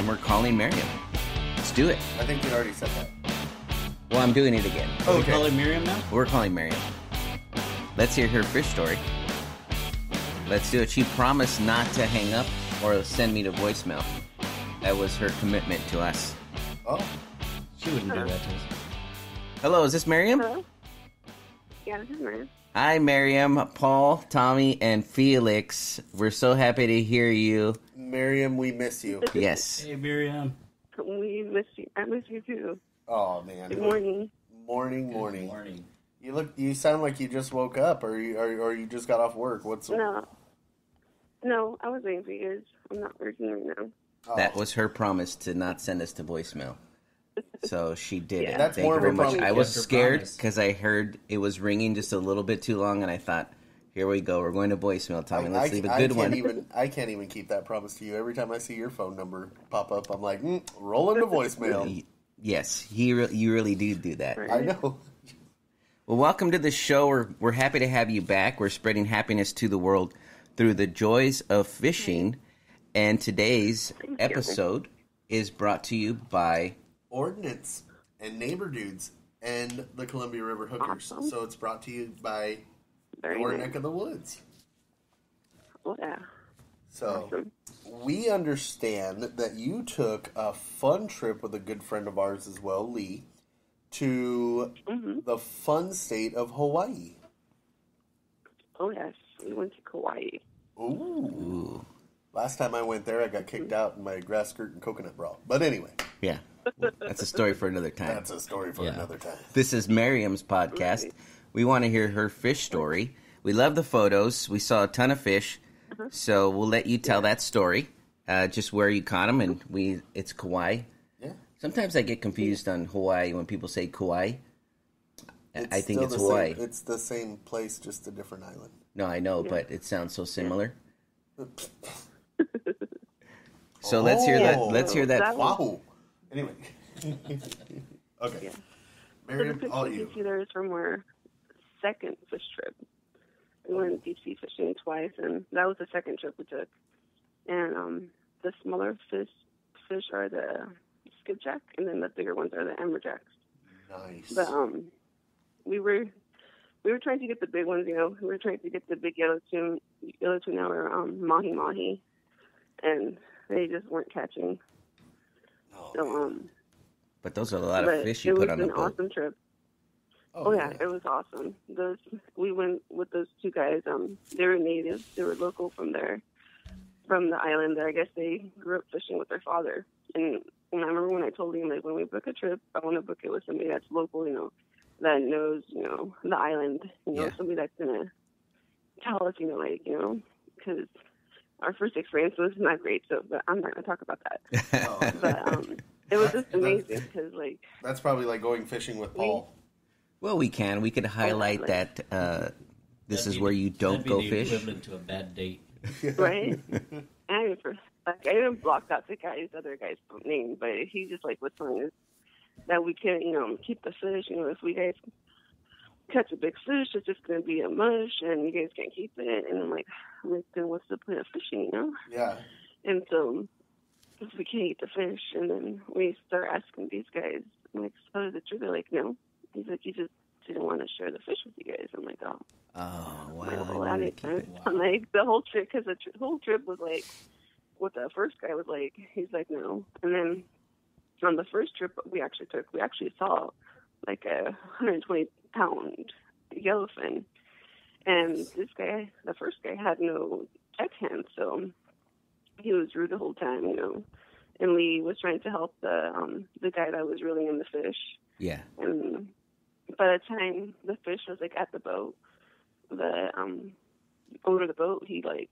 and we're calling Myriam. Let's do it. I think you already said that. Well, I'm doing it again. Are we calling Myriam now? We're calling Myriam. Let's hear her fish story. Let's do it. She promised not to hang up or send me to voicemail. That was her commitment to us. Oh. She wouldn't do that to us. Hello, is this Myriam? Hello? Yeah, this is Myriam. Hi, Myriam, Paul, Tommy, and Felix. We're so happy to hear you. Myriam, we miss you. Yes. Hey, Myriam. We miss you. I miss you too. Oh, man. Good morning. Morning. Good morning. You sound like you just woke up, or you just got off work. No, I was waiting for you guys. I'm not working right now. Oh. That was her promise to not send us to voicemail. So she did it. That's Thank more you of very a much. promise. I was Yes, her scared promise. because I heard it was ringing just a little bit too long, and I thought, here we go. We're going to voicemail, Tommy. Let's leave a good one. I can't even keep that promise to you. Every time I see your phone number pop up, I'm like, roll into voicemail. Yes, you really do that. I know. Well, welcome to the show. We're happy to have you back. We're spreading happiness to the world through the joys of fishing. And today's episode is brought to you by Ordnance and Neighbor Dudes and the Columbia River Hookers. Awesome. So it's brought to you by Very your nice. neck of the woods. Well, yeah. So Awesome. we understand that you took a fun trip with a good friend of ours as well, Lee, to the fun state of Hawaii. Oh, yes. We went to Kauai. Ooh. Last time I went there, I got kicked out in my grass skirt and coconut bra. But anyway, Yeah, that's a story for another time. that's a story for another time. This is Myriam's podcast. Right. We want to hear her fish story. We love the photos. We saw a ton of fish, so we'll let you tell that story. Just where you caught them, and it's Kauai. Yeah. Sometimes I get confused on Hawaii when people say Kauai. I think still it's the Hawaii. Same, it's the same place, just a different island. No, I know, but it sounds so similar. So let's hear that. Let's hear that. That was- Wow. Anyway. Okay. Yeah. So the Myriam, picture all you you. see there is from our second fish trip. We went deep sea fishing twice, and that was the second trip we took. And the smaller fish are the skipjack, and then the bigger ones are the amberjacks. Nice. But we were trying to get the big ones, you know. We were trying to get the big yellow tuna or mahi, and they just weren't catching. So But those are a lot of but fish you it put was on the an boat. awesome trip. Oh yeah, it was awesome. We went with those two guys. They were natives. They were local from the island there. I guess they grew up fishing with their father. And I remember when I told him, like, when we book a trip, I want to book it with somebody that's local, you know, that knows, you know, the island, you know, somebody that's gonna tell us, you know, like, you know, because our first experience was not great. So, but I'm not gonna talk about that. But it was just amazing because, like, That's probably like going fishing with Paul. Well, we could highlight that this is where you don't go fish. That'd be the equivalent to a bad date. right? And I even blocked out the other guy's name, but he just like was telling us that we can't, you know, keep the fish. You know, if we guys catch a big fish, it's just gonna be a mush, and you guys can't keep it. And I'm like, then what's the point of fishing? You know? Yeah. And so we can't eat the fish, and then we start asking these guys, I'm like, so is it true? They're like, no. He's like, you just didn't want to share the fish with you guys. I'm like, oh. Oh, Well, wow. that makes sense. I'm like, the whole trip, because the whole trip was like, what the first guy was like, he's like, no. And then on the first trip we actually saw like a 120-pound yellowfin. And this guy, the first guy, had no deckhand, so he was rude the whole time, you know. And Lee was trying to help the guy that was reeling in the fish. Yeah. And by the time the fish was like at the boat, the owner of the boat, he like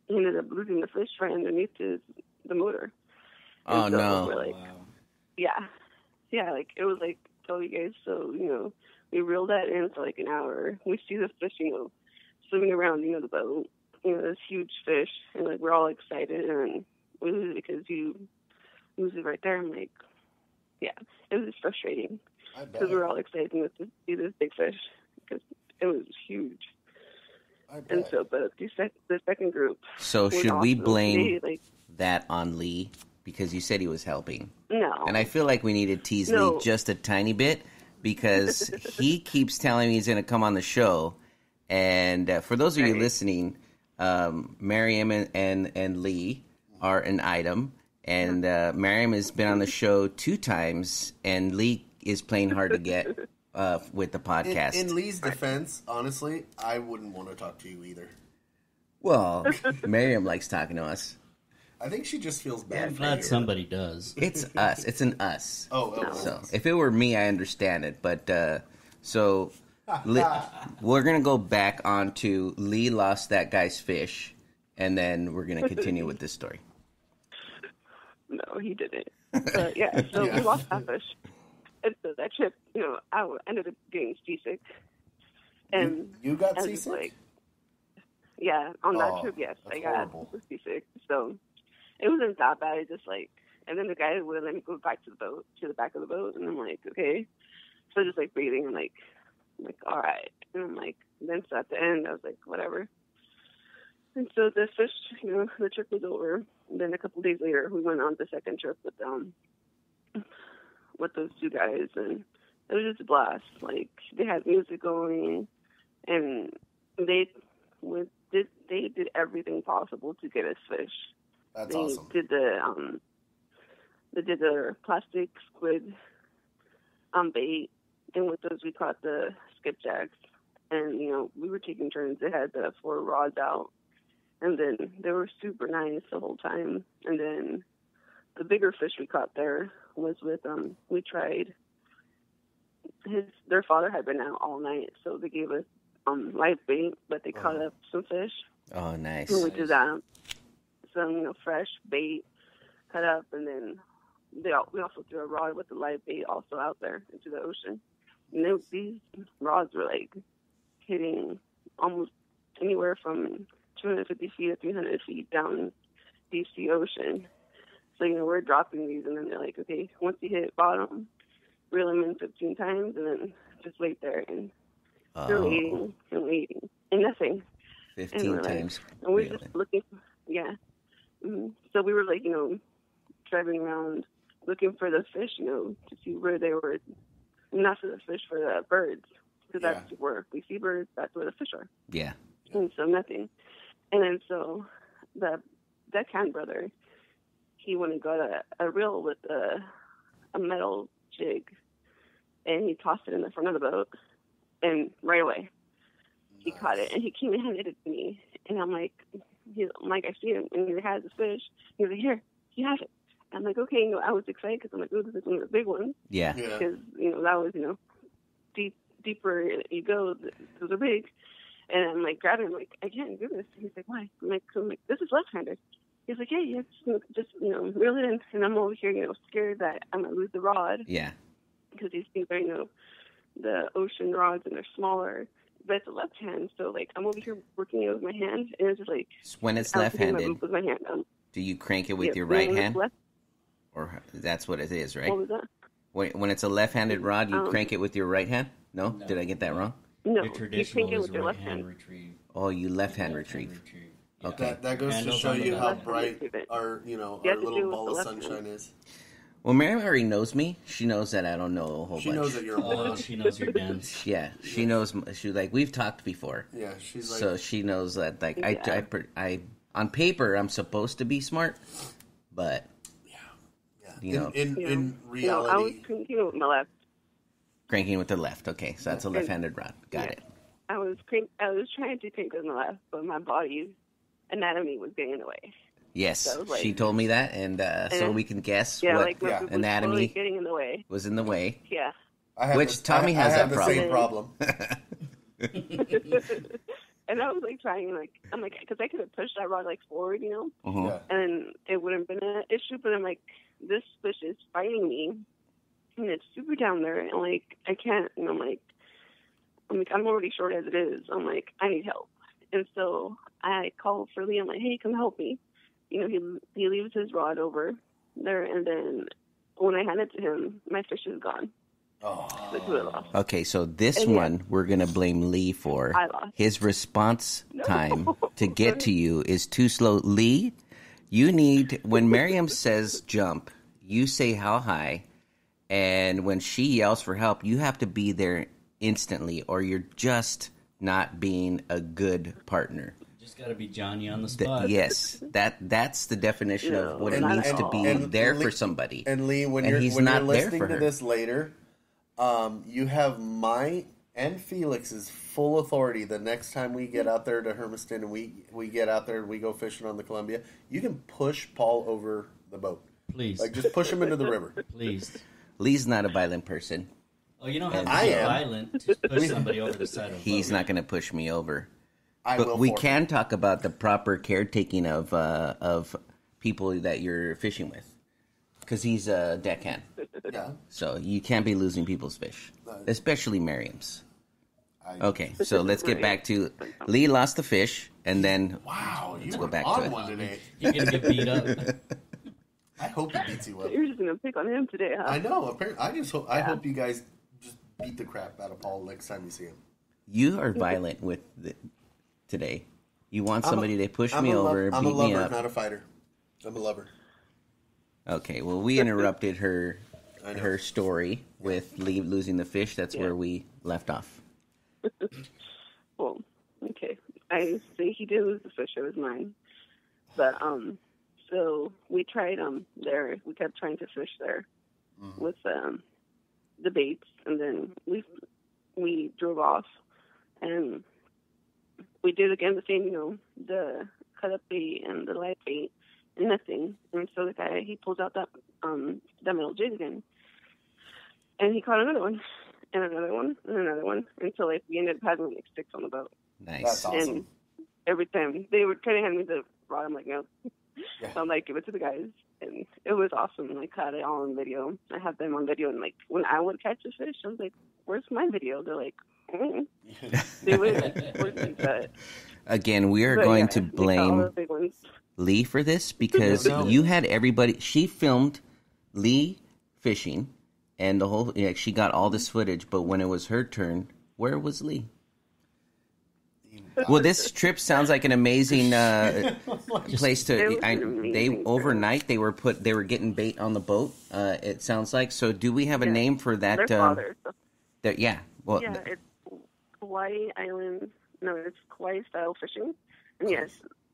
he ended up losing the fish right underneath the motor. Oh, And so no. we're like, yeah, like it was like, oh, you guys, so you know, we reeled that in for like an hour. We see the fish, you know, swimming around, you know, the boat, you know, this huge fish, and like we're all excited, and we lose it because you lose it right there. I'm like, yeah, it was just frustrating because we were all excited to see this big fish because it was huge. And so, but the second group. So was should we awesome. blame They, that on Lee? Because you said he was helping. No. And I feel like we need to tease Lee just a tiny bit because he keeps telling me he's going to come on the show. And for those of you listening, Myriam and Lee are an item. And Myriam has been on the show 2 times, and Lee is playing hard to get with the podcast. In Lee's defense, honestly, I wouldn't want to talk to you either. Well, Myriam likes talking to us. I think she just feels bad. I'm glad somebody does. It's us. It's an us. Oh. So if it were me, I understand it. But we're gonna go back on to Lee lost that guy's fish, and then we're gonna continue with this story. No, he didn't. But yeah, so we lost that fish. And so that trip, I ended up getting seasick. And you got seasick? On that trip, yes, I got seasick. So it wasn't that bad. It just and then the guy would let me go back to the boat, to the back of the boat, and I'm like, okay. So just breathing, I'm like, all right. And I'm like, then so at the end, I was like, whatever. And so the fish, the trip was over. And then a couple of days later, we went on the second trip with those 2 guys, and it was just a blast. They had music going, and they did everything possible to get us fish. That's awesome. They did the plastic squid bait, and with those we caught the skipjacks, and we were taking turns. They had the 4 rods out. And then they were super nice the whole time. And then the bigger fish we caught there was with, we tried, their father had been out all night, so they gave us live bait, but they caught up some fish. Oh, nice. And we did that. Some, fresh bait cut up, and then we also threw a rod with the live bait also out there into the ocean. And these rods were, hitting almost anywhere from 250 feet to 300 feet down deep sea ocean. So, we're dropping these, and then they're like, okay, once you hit bottom, reel them in 15 times, and then just wait there. And they're waiting and waiting, and nothing. 15 times. And we're just looking, So we were driving around looking for the fish, to see where they were, not for the fish, for the birds, because that's where we see birds, that's where the fish are. Yeah. And so nothing. And then so the deckhand brother, he went and got a reel with a metal jig, and he tossed it in the front of the boat, and right away he caught it, and he came and handed it to me, and I'm like, I see him, and he has the fish. He's like, here, you have it. I'm like, okay, I was excited because I'm like, oh, this is one of the big ones. Yeah. Because that was deeper you go, those are big. And I'm grabbing him, I can't do this. He's like, why? I'm like, this is left-handed. He's like, hey, just reel it in. And I'm over here, scared that I'm going to lose the rod. Yeah. Because these things are, the ocean rods, and they're smaller. But it's a left hand, so I'm over here working it with my hand, and it's just when it's left-handed, with my hand do you crank it with your right hand? Left. Or that's what it is, right? What was that? When it's a left-handed rod, you crank it with your right hand? No? Did I get that wrong? No, Your traditional you crank it is with your left hand. retrieve. Oh, you left-hand retrieve. Yeah. Okay. That goes to show you how bright our little ball of sunshine is. Well, Myriam already knows me. She knows that I don't know a whole bunch. She knows that you're a She knows your dance. Yeah, she knows. She's we've talked before. Yeah, she's like. So she knows that I on paper I'm supposed to be smart, but in reality, I was cranking with my left. Cranking with the left. Okay, so that's a left-handed rod. Got it. I was trying to crank with my left, but my body's anatomy was getting in the way. Yes, so she told me that, and so we can guess what anatomy getting in the way. Was in the way. Yeah. Tommy has that problem. Same problem. And I was trying, I'm because I could have pushed that rod forward, Yeah. and it wouldn't have been an issue. But I'm this fish is fighting me, and it's super down there, and I can't. And I'm already short as it is. I need help. And so I called for Lee. I'm like, hey, come help me. He leaves his rod over there, and then when I hand it to him, my fish is gone. Oh. Lost. Okay, so this one we're gonna blame Lee for. I lost. His response time to get to you is too slow. Lee, you need, when Myriam says jump, you say how high, and when she yells for help, you have to be there instantly, or you're just not being a good partner. Just got to be Johnny on the spot. Yes, that's the definition of what it means to be there for somebody. And Lee, when you're listening to this later, you have my and Felix's full authority the next time we get out there to Hermiston and we get out there and we go fishing on the Columbia. You can push Paul over the boat. Please. Like, just push him into the river. Please. Lee's not a violent person. Oh, you don't have to be violent to push somebody over the side of the boat. He's not going to push me over. But we can talk about the proper caretaking of people that you're fishing with. Because he's a deckhand. Yeah. So you can't be losing people's fish. Especially Myriam's. Okay, so let's get back to... Lee lost the fish, and then... Wow, let's go back to it. One today. You're going to get beat up. I hope he beats you up. You're just going to pick on him today, huh? I know. Apparently, I hope you guys just beat the crap out of Paul next time you see him. You are violent with today. You want somebody to push me over, beat me up. I'm a lover, not a fighter. I'm a lover. Okay, well, we interrupted her story with Lee losing the fish. That's where we left off. Well, okay. I say he did lose the fish. It was mine. But, so we tried there. We kept trying to fish there with the baits. And then we drove off. And we did again the same, the cut up bait and the light bait. And nothing. And so the guy, he pulls out that metal jig again. And he caught another one. And another one. And another one. Until we ended up having 6 on the boat. Nice. That's awesome. And every time they would try to hand me the rod, I'm like, no. Yeah. So I'm like, give it to the guys. And it was awesome. I caught it all on video. I have them on video. And when I would catch a fish, I was like, where's my video? They're like, They would. Again, we are going to blame Lee for this because you had everybody. She filmed Lee fishing, and the whole. Yeah, she got all this footage. But when it was her turn, where was Lee? Well, this trip sounds like an amazing place to. Overnight they were getting bait on the boat. It sounds like. So, do we have a name for that? Their father. Yeah. Well, it's Kauia Island. No, it's Kauia Style Fishing. And yes,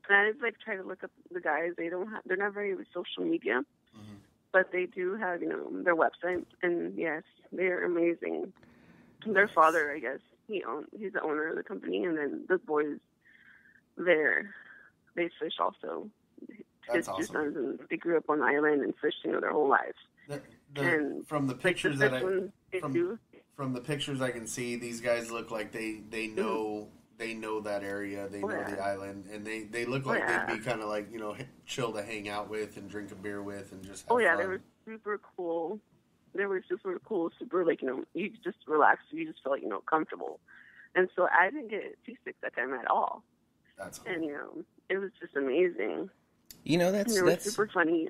and I try to look up the guys. They're not very social media, but they do have their website. And yes, they're amazing. Their father, I guess, he's the owner of the company, and then the boys they fish also. His two sons, and they grew up on the island and fished their whole lives. And from the pictures from the pictures I can see, these guys look like they know that area, they know the island, and they look like they'd be kind of chill to hang out with and drink a beer with and just have fun. They were super cool. They were super cool, super you just relax, you just felt comfortable, and so I didn't get seasick that time at all. That's cool. And it was just amazing. That's super funny.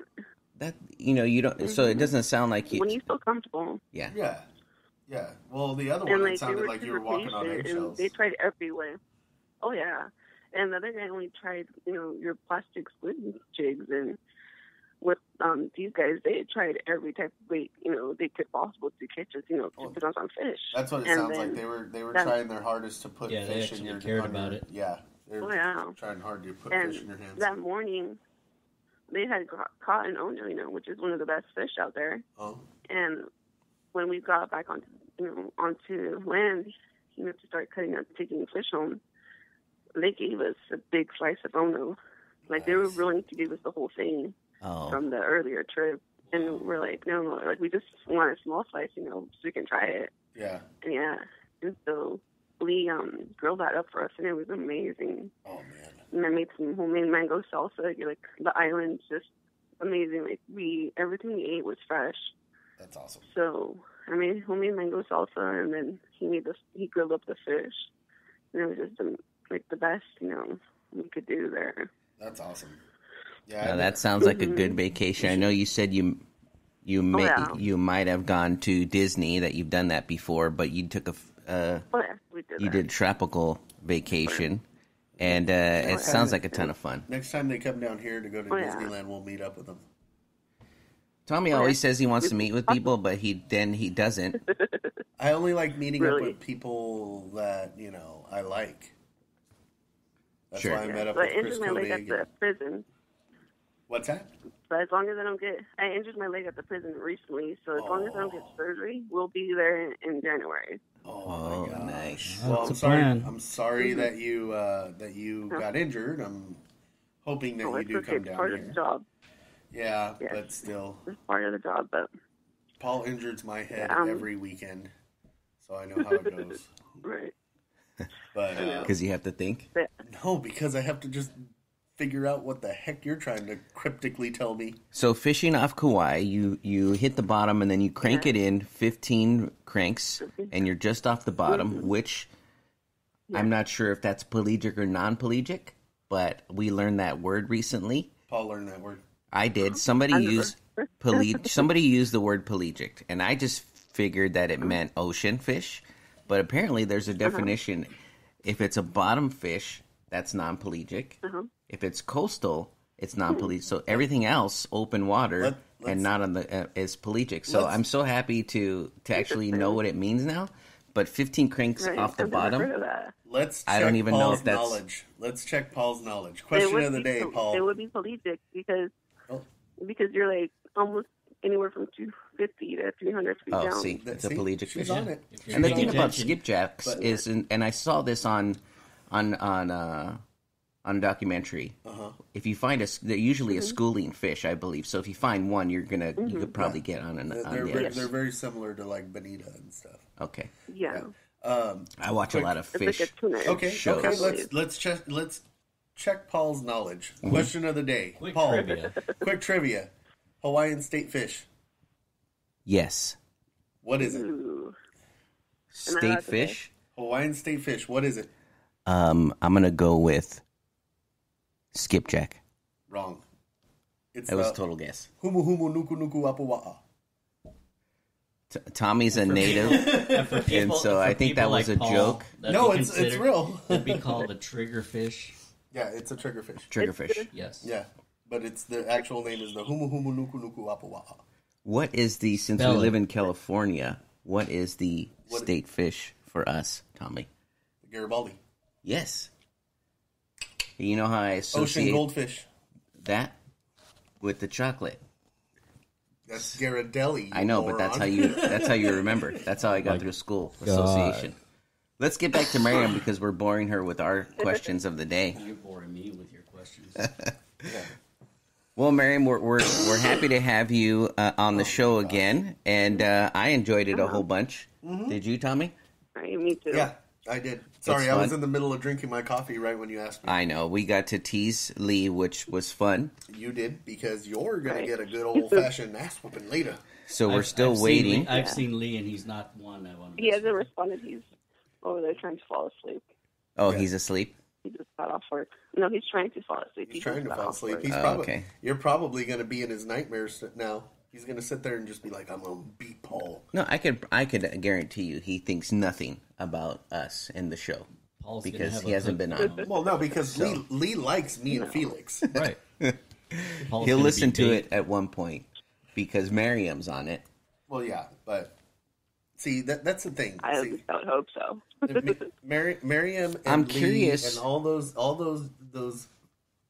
That you don't. So it doesn't sound like you. When you feel comfortable. Yeah. Yeah. Yeah. Well, the other one, it sounded like you were walking on eggshells. They tried every way. Oh, yeah. And the other guy only tried, your plastic squid jigs. And with these guys, they tried every type of bait, they could possible to catch us, to put us on fish. That's what it sounds like. They were trying their hardest to put fish in your hand. Cared about it. Yeah. They were trying hard to put fish in your hands. That morning, they had caught an owner, which is one of the best fish out there. Oh. And when we got back onto land, to start taking fish home, they gave us a big slice of Ono. They were willing to give us the whole thing from the earlier trip. And we're like, no, we just want a small slice, so we can try it. Yeah. And so Lee grilled that up for us, and it was amazing. Oh, man. And I made some homemade mango salsa. The island's just amazing. Everything we ate was fresh. That's awesome. So I made homemade mango salsa, and then he grilled up the fish. And it was just the best, we could do there. That's awesome. Yeah, that sounds like a good vacation. I know you said you might have gone to Disney, that you've done that before, but you took we did you did tropical vacation, And it sounds like a ton of fun. Next time they come down here to go to Disneyland, we'll meet up with them. Tommy always says he wants to meet with people, but he doesn't. I only like meeting up with people that, I like. That's why I met up with Chris Cody at the prison. What's that? But as long as I injured my leg at the prison recently, so as long as I don't get surgery, we'll be there in January. Oh my gosh. Nice. Well, I'm sorry that you got injured. I'm hoping that you do come down part here. Of the job. Yeah, but still. It's part of the job, but Paul injures my head every weekend, so I know how it goes. Right. But because you have to think? No, because I have to just figure out what the heck you're trying to cryptically tell me. So fishing off Kauai, you hit the bottom and then you crank it in 15 cranks, and you're just off the bottom, which I'm not sure if that's pelagic or non-pelagic, but we learned that word recently. Paul learned that word. I did. Somebody used the word pelagic, and I just figured that it meant ocean fish, but apparently there's a definition. If it's a bottom fish, that's non-pelagic. If it's coastal, it's non-pelagic. So everything else, open water, and not on the is pelagic. So I'm so happy to actually know what it means now. But 15 cranks off the bottom. I don't even know if that's knowledge. Let's check Paul's knowledge. Question of the day, Paul. It would be pelagic because you're like almost anywhere from 250 to 300 feet down. Oh, see, it's a pelagic fish. On it. And the thing about skipjacks is, and I saw this on documentary. If you find they're usually a schooling fish, I believe. So if you find one, you could probably get on the others. They're very similar to like bonita and stuff. Okay. Yeah. I watch a lot of fish. Shows. Okay. Let's check Paul's knowledge. Question of the day. Quick trivia. Hawaiian state fish. Yes. What is it? State fish? Hawaiian state fish. What is it? I'm gonna go with skipjack. Wrong. It was a total guess. Humu humu nuku nuku apuwa'a. Tommy's a native, and so I think that was a joke. No, it's real. It'd be called a triggerfish. Yeah, it's a triggerfish. Triggerfish. Yes. Yeah, but the actual name is the humu humu nuku nuku apuwa'a. What is since we live in California, what is the state fish for us, Tommy? The Garibaldi. Yes. You know how I associate ocean goldfish that with the chocolate. That's Ghirardelli. I know, but that's how you remember. That's how I got through school association. Let's get back to Myriam because we're boring her with our questions of the day. You're boring me with your questions. Well, Myriam, we're happy to have you on the show again, and I enjoyed it a whole bunch. Did you, Tommy? Me too. Yeah, I did. Sorry, I was in the middle of drinking my coffee right when you asked me. I know. We got to tease Lee, which was fun. You did, because you're going to get a good old-fashioned ass whooping later. So we're still waiting. I've seen Lee, and he's not one I want to He hasn't responded. He's over there trying to fall asleep. Oh, he's asleep? He just got off work. No, he's trying to fall asleep. He's trying to fall asleep. Okay. You're probably going to be in his nightmares now. He's going to sit there and just be like, I'm going to beat Paul. No, I could guarantee you he thinks nothing about us in the show. Paul's because he hasn't been on. Well, no, because Lee likes me and Felix. Right. He'll listen to it at one point because Myriam's on it. Well, yeah, but see, that's the thing. I would hope so. Myriam and I'm Lee curious. and all those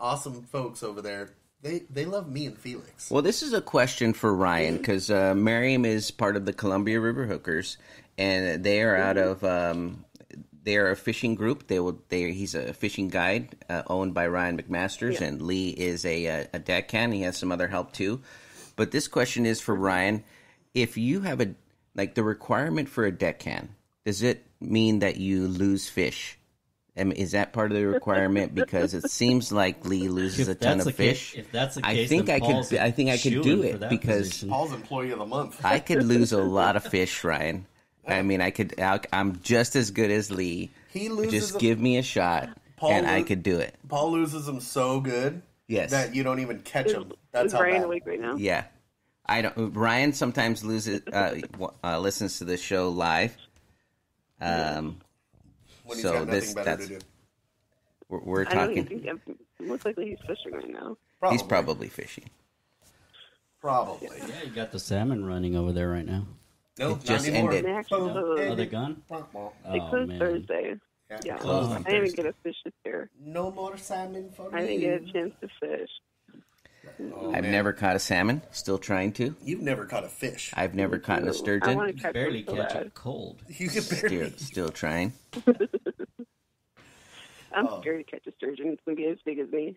awesome folks over there. They love me and Felix. Well, this is a question for Ryan because Myriam is part of the Columbia River Hookers, and they are out of. They are a fishing group. He's a fishing guide owned by Ryan McMasters, and Lee is a deckhand. He has some other help too. But this question is for Ryan: if you have the requirement for a deckhand, does it mean that you lose fish? I mean, is that part of the requirement? Because it seems like Lee loses a ton of fish. If that's the case, I think I could do it because position. Paul's employee of the month. I could lose a lot of fish, Ryan. I mean, I'm just as good as Lee. He loses. Just give me a shot, and I could do it. Paul loses them so good, that you don't even catch him. That's how Ryan bad. awake right now? Yeah, I don't. Ryan sometimes listens to the show live. When he's got nothing better to do. We're I know talking. Most likely he's fishing right now. He's probably fishing. Probably. Yeah, you got the salmon running over there right now. No, It just not anymore. ended. They actually closed. Oh, they're gone? They closed Thursday. Yeah. Closed on I didn't Thursday. get a fish this year. No more salmon for me. I didn't get a chance to fish. Oh, I've man. never caught a salmon. Still trying to. You've never caught a fish. I've never caught a I sturgeon. want to catch Barely one so catch bad. it cold. You can barely. Still trying. I'm scared to catch a sturgeon. It's going to be as big as me.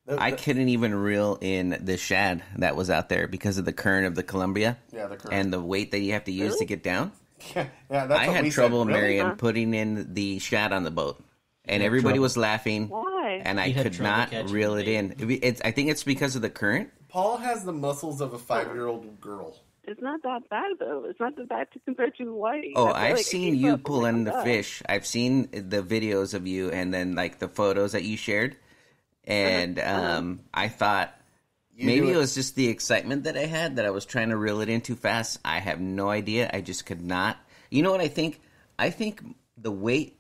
I couldn't even reel in the shad that was out there because of the current of the Columbia. Yeah, the current. And the weight that you have to use to get down. Yeah, that's I what had we trouble, said. Really? Myriam, putting in the shad on the boat. And everybody was laughing. Why? And I You had could trouble not catching reel the it bait. in. I think it's because of the current. Paul has the muscles of a 5-year-old girl. It's not that bad, though. It's not that bad compared to Hawaii. Oh, I feel I've like I seen keep you up. I'm pull like, in oh, the God. fish. I've seen the videos of you and then like the photos that you shared. And I thought maybe it was just the excitement that I had that I was trying to reel it in too fast. I have no idea. I just could not. You know what I think? I think the weight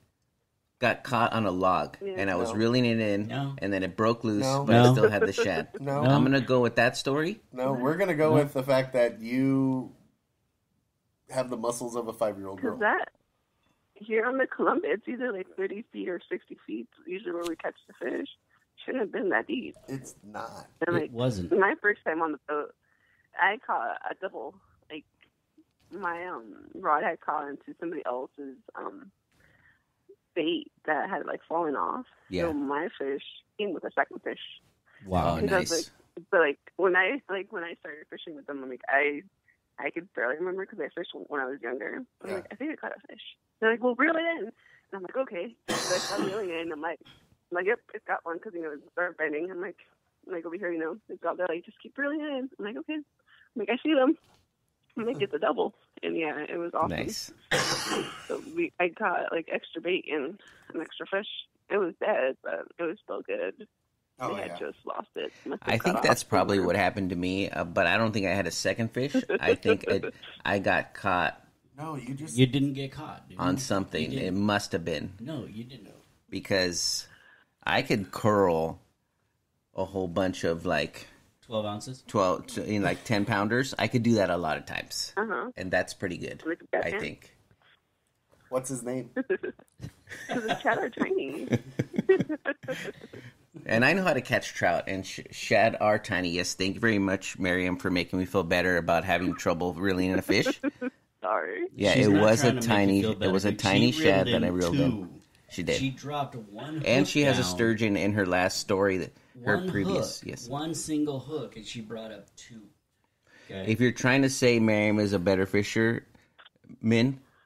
got caught on a log, and I was reeling it in, and then it broke loose, but I still had the shad. No. I'm going to go with that story. No, we're going to go with the fact that you have the muscles of a 5-year-old girl. Because that, here on the Columbia, it's either like 30 feet or 60 feet, usually where we catch the fish. Shouldn't have been that deep. It's not. And, It wasn't. My first time on the boat, I caught a double, like, my rod had caught into somebody else's bait that had, like, fallen off. Yeah. So my fish came with a second fish. Wow, Because I was nice. but when I started fishing with them, I'm like, I could barely remember because I fished when I was younger. I'm like, I think I caught a fish. They're like, well, reel it in. And I'm like, okay. So I start reeling it in. I'm like, yep, it's got one because, it started bending. I'm like over here, it's out there. Like, just keep reeling it in. I'm like, okay. I'm like, I see them. I'm like, it's a double. And yeah, it was awesome. Nice. So I caught like extra bait and an extra fish. It was dead, but it was still good. Oh, I had just lost it. Must have I cut think off that's probably somewhere. what happened to me, but I don't think I had a second fish. I think I got caught No, you just... You didn't get caught, dude. on something. You It didn't. must have been No, you didn't. because I could curl a whole bunch of like 12 ounces? 10 pounders. I could do that a lot of times. And that's pretty good, Like a I backhand? think. What's his name? Because the shad are tiny. And I know how to catch trout, and shad are tiny. Yes, thank you very much, Myriam, for making me feel better about having trouble reeling in a fish. Sorry. Yeah, She's it not was trying a to make tiny, you feel it was a better, dude. tiny She shad reeled that I in reeled two. in. She did. She dropped one hook And she has a down. sturgeon in her last story, that her One previous. hook, Yes. one single hook, and she brought up two. Okay. If you're trying to say Myriam is a better fisherman,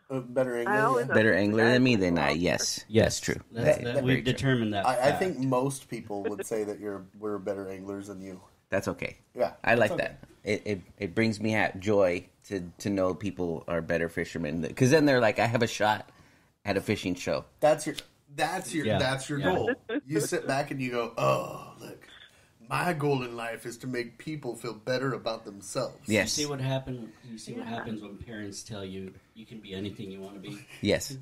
Better I always English. better have angler that than me, as then well. yes, Yes, that's true. That's, That- that, very we've true. determined that. I fact. think most people would say that we're better anglers than you. That's okay. Yeah, I like that's okay. that. It brings me joy to know people are better fishermen, because then they're like, I have a shot at a fishing show. That's your Yeah. goal. You sit back and you go, oh, look, my goal in life is to make people feel better about themselves. Yes. You see what happens when parents tell you you can be anything you want to be. Yes.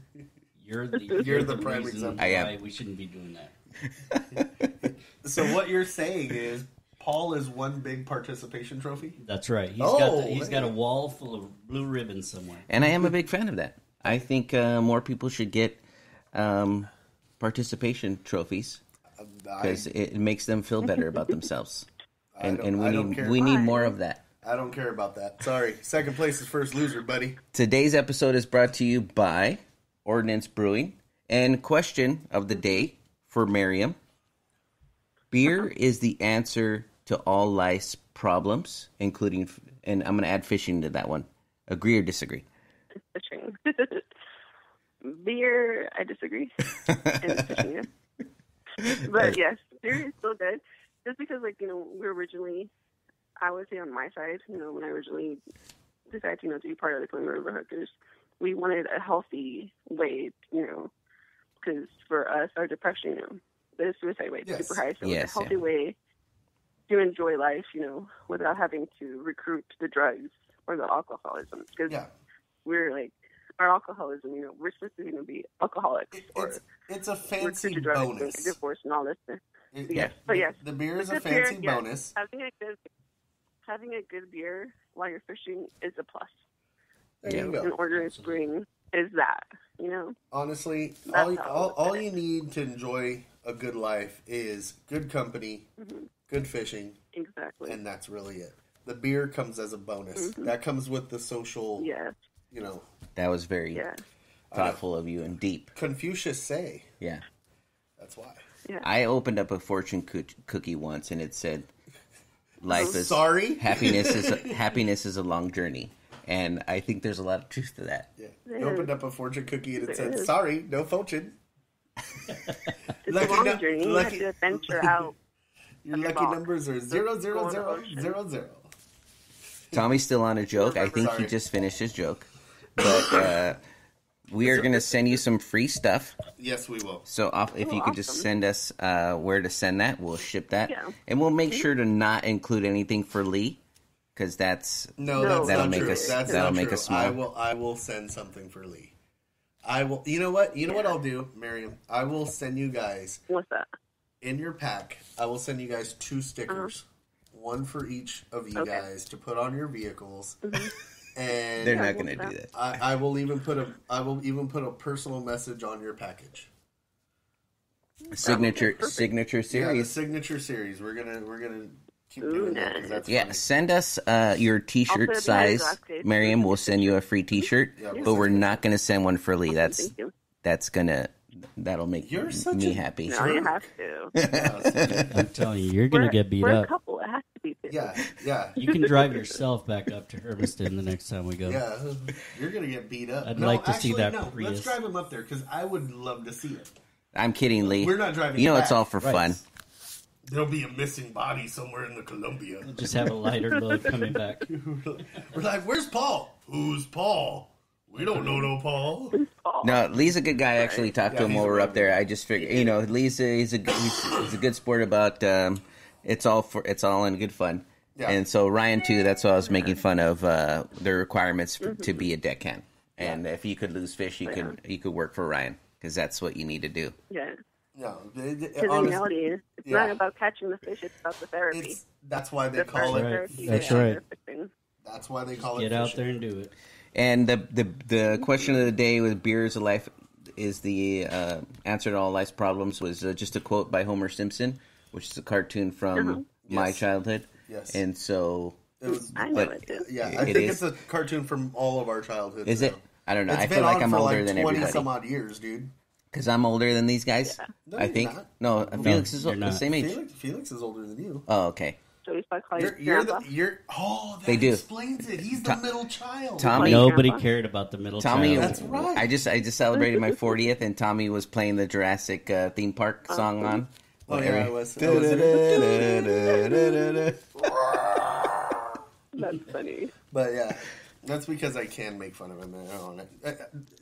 You're the prime reason example. I am. why we shouldn't be doing that. So what you're saying is Paul is one big participation trophy? That's right. He's got a wall full of blue ribbons somewhere. And I am a big fan of that. I think more people should get participation trophies because it makes them feel better about themselves. And I don't care. we need more of that. I don't care about that. Sorry. Second place is first loser, buddy. Today's episode is brought to you by Ordnance Brewing. And question of the day for Myriam. Beer is the answer to all life's problems, including, and I'm going to add fishing to that one. Agree or disagree? Fishing. Beer, I disagree. And fishing, yeah. But yes, beer is still good. Just because, I would say on my side, when I originally decided, to be part of the Columbia River Hookers, we wanted a healthy way, because for us, our depression, the suicide rate is super high. So it's a healthy way to enjoy life, without having to recruit the drugs or the alcoholism. Because we're our alcoholism. We're supposed to be alcoholics. It's a fancy we're bonus. Divorce and all this stuff. Yes, but yes, the beer is a fancy bonus. Yes. Having a good beer while you're fishing is a plus. There you go. In order to bring is that, Honestly, all you need to enjoy a good life is good company, good fishing. Exactly. And that's really it. The beer comes as a bonus. That comes with the social, That was very thoughtful of you and deep. Confucius say. Yeah. That's why. Yeah. I opened up a fortune cookie once, and it said, "Life is happiness is a long journey," and I think there's a lot of truth to that. Yeah. You opened up a fortune cookie, and it said, "Sorry, no fortune." It's a long journey. You have to venture out. Your lucky numbers are 00000. Tommy's still on a joke. I think he just finished his joke, but. We are going to send you some free stuff. Yes, we will. So if you could just send us where to send that, we'll ship that. Yeah. And we'll make sure to not include anything for Lee, because that'll make us smile. I will send something for Lee. I will. You know what? You know what I'll do, Myriam? I will send you guys. What's that? In your pack, I will send you guys 2 stickers, one for each of you guys to put on your vehicles. And they're not going to do that. I will even put a personal message on your package. Signature series. Yeah, the signature series. We're gonna keep doing that because that's funny. Send us your T-shirt size. Myriam will send you a free T-shirt, but we're not going to send one for Lee. That'll make me happy. No, you have to. I'm telling you, you're going to get beat we're up. A couple. It has to be. Yeah. You can drive yourself back up to Hermiston the next time we go. Yeah, you're going to get beat up. I'd like to see that Prius. Let's drive him up there because I would love to see it. I'm kidding, Lee. We're not driving. It's all for fun. There'll be a missing body somewhere in the Columbia. We'll just have a lighter load coming back. We're like, where's Paul? Who's Paul? We don't know no Paul. No, Lee's a good guy. I actually talked to him while we were up there. I just figured, Lee's he's a good sport about it's all in good fun. Yeah. And so Ryan too. That's why I was making fun of the requirements to be a deckhand. And if you could lose fish, you could work for Ryan because that's what you need to do. Yeah. No, because in reality, it's not about catching the fish; it's about the therapy. That's why they call it. That's right. That's why they call it. Get out there and do it. And the question of the day with beer is a life is the answer to all life's problems was just a quote by Homer Simpson, which is a cartoon from my childhood. Yes. And so I know it too. Yeah, I think it's a cartoon from all of our childhood. Is it? I don't know. I feel like I'm older than 20 everybody. some odd years, dude. Because I'm older than these guys. Yeah. No, I think. No, Felix is the same age. Felix is older than you. Oh, okay. So he's probably that they do. explains it. He's the middle child. Tommy, nobody cared about the middle child. That's right. I just celebrated my 40th, and Tommy was playing the Jurassic theme park song on. Oh yeah, I was. That's funny. But yeah, that's because I can make fun of him. I don't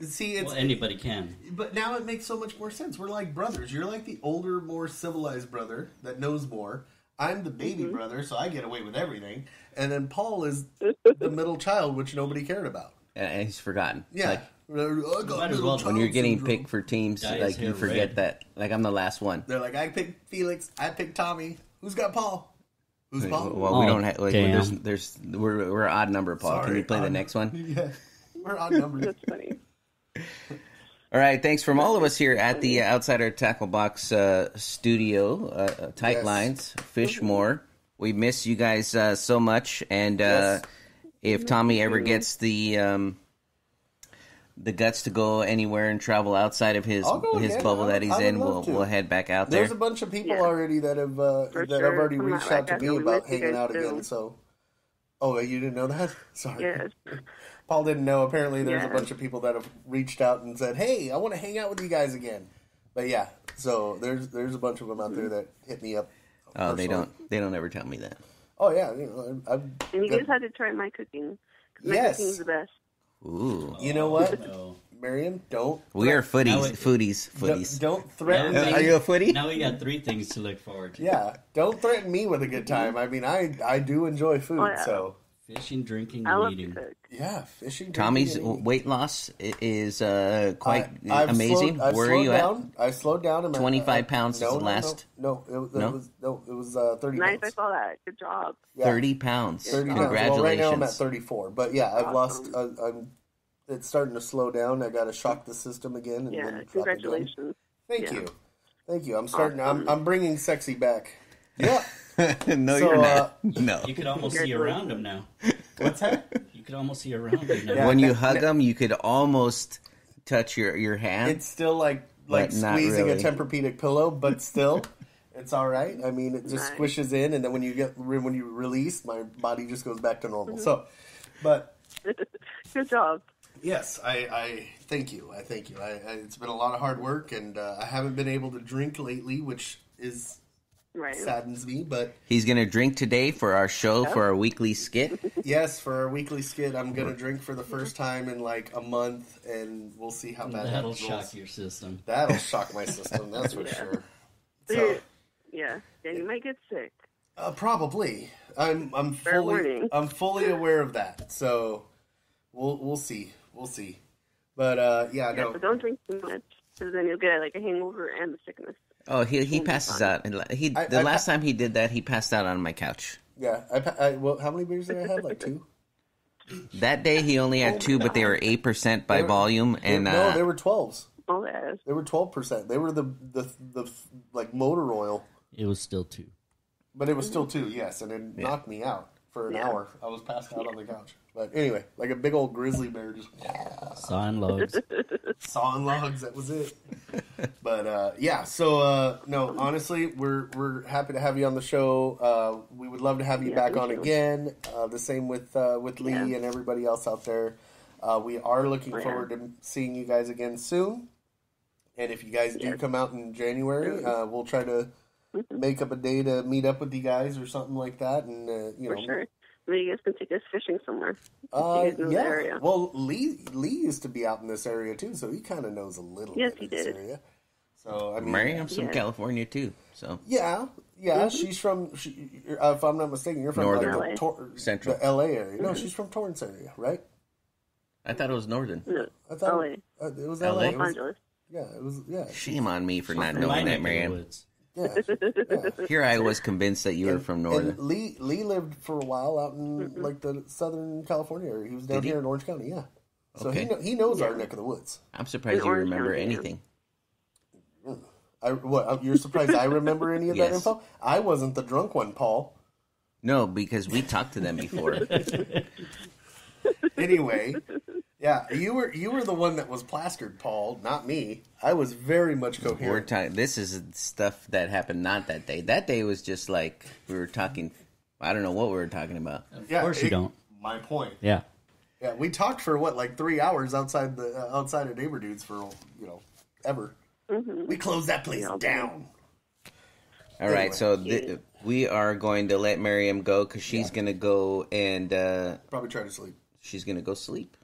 see, it's anybody can. But now it makes so much more sense. We're like brothers. You're like the older, more civilized brother that knows more. I'm the baby brother, so I get away with everything. And then Paul is the middle child, which nobody cared about. And he's forgotten. Yeah. When you're getting picked for teams, like you forget that. Like I'm the last one. They're like, I picked Felix. I picked Tommy. Who's got Paul? Who's Paul? Well, we don't have. Like, we're odd number, Paul. Sorry, can you play the next one? Yeah, we're odd numbers. That's funny. All right, thanks from all of us here at the Outsider Tackle Box studio. Tight lines, fish more. We miss you guys so much, and if Tommy ever gets the guts to go anywhere and travel outside of his bubble that he's in, we'll head back out there. There's a bunch of people already that have already reached out to me about hanging out again. So, you didn't know that? Sorry. Yes. Paul didn't know. Apparently, there's a bunch of people that have reached out and said, "Hey, I want to hang out with you guys again." But yeah, so there's a bunch of them out there that hit me up. Oh, they don't ever tell me that. Oh yeah, and you guys had to try my cooking. My cooking's the best. Ooh. You know what, Myriam? Don't. We are foodies. Don't threaten me. Are you a foodie? Now we got 3 things to look forward to. Yeah, don't threaten me with a good time. I mean, I do enjoy food, so. Fishing, drinking, I and love eating. to cook. Yeah, fishing. Tommy's drinking, and eating. weight loss is quite I've amazing. I've Where are slowed you down. I slowed down. I'm 25 pounds is the last? No, it was 30 Nice, I pounds. saw that. Good job. Yeah, 30 pounds. 30 pounds. Congratulations. Well, right now I'm at 34. But yeah, I've lost. Awesome. It's starting to slow down. I got to shock the system again. And Yeah, then drop again. congratulations. Thank Yeah. you. Thank you. I'm starting. Awesome. I'm bringing sexy back. Yeah. No, So, you're not. No. You could almost see around him now. What's that? You could almost see around him now. Yeah. When you hug them, you could almost touch your hand. It's still like But not squeezing a really. Tempur-Pedic pillow, but still, it's all right. I mean, it just Nice. squishes in, and then when you release, my body just goes back to normal. So, but Good job. yes, I thank you. I thank you. It's been a lot of hard work, and I haven't been able to drink lately, which Right. saddens me. But He's going to drink today for our show, for our weekly skit. yes, for our weekly skit, I'm gonna drink for the first time in like a month, and we'll see how bad That'll that shock rolls. your system. That'll shock my system. That's for sure. So So. yeah, you might get sick. Probably. I'm Fair fully warning. I'm fully aware of that. So we'll see. But Yeah, no. so don't drink too much, because then you'll get like a hangover and the sickness. Oh, he passes out. The last time he did that, he passed out on my couch. Yeah. Well, how many beers did I have? Like 2? That day he only had 2, but they were 8% by volume, and no, they were 12s. Oh, that is. They were 12%. They were the like motor oil, It was still 2. but it was still 2. Yes, and it knocked me out for an hour. I was passed out on the couch. But anyway, like a big old grizzly bear just Sawing logs. sawing logs. That was it. But yeah, so no, honestly, we're happy to have you on the show. We would love to have you back on thank you. again. The same with Lee and everybody else out there. We are looking forward to seeing you guys again soon. And if you guys do come out in January, we'll try to make up a day to meet up with you guys or something like that. And For sure. Maybe you guys can take us fishing somewhere. You guys know the area. Well, Lee used to be out in this area too, so he kind of knows a little bit of this area. So I mean, Myriam's from California too. So yeah, she's from. If I'm not mistaken, you're from Northern. like, Central. the LA area. No, she's from Torrance area, right? I thought it was Northern. No, I thought LA. It was LA? LA. Los Angeles. It was. Yeah, Shame on me for not My knowing neck that, of the Myriam. woods. yeah. Here I was convinced that you were from Northern. And Lee lived for a while out in like the Southern California area. He was down here in Orange County. Yeah, so Okay. he knows our neck of the woods. I'm surprised In you Orange remember County, yeah. anything. You're surprised I remember any of that Yes. info? I wasn't the drunk one, Paul. No, because we talked to them before. Anyway, yeah, you were the one that was plastered, Paul, not me. I was very much We're coherent. talking. This is stuff that happened not that day. That day was just like we were talking. I don't know what we were talking about. Of course you don't. My point. Yeah. Yeah, we talked for like 3 hours outside of Neighbor Dudes for ever. We closed that place down. All right, so we are going to let Myriam go because she's going to go and Probably try to sleep. she's going to go sleep.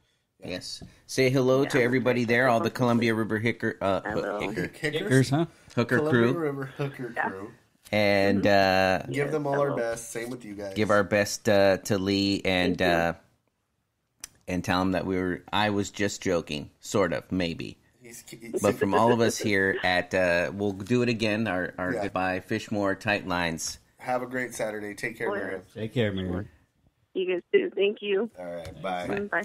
Yes. Say hello to everybody there, all the Columbia River Hickers, Hickers, huh? Hooker Columbia crew, River Hooker crew. and Give them all our best. Same with you guys. give our best to Lee and tell him that I was just joking, sort of, maybe. But from all of us here at, we'll do it again, our goodbye, fish more, tight lines. Have a great Saturday. Take care, Myriam. Take care, Myriam. You guys too. Thank you. All right, bye. Bye.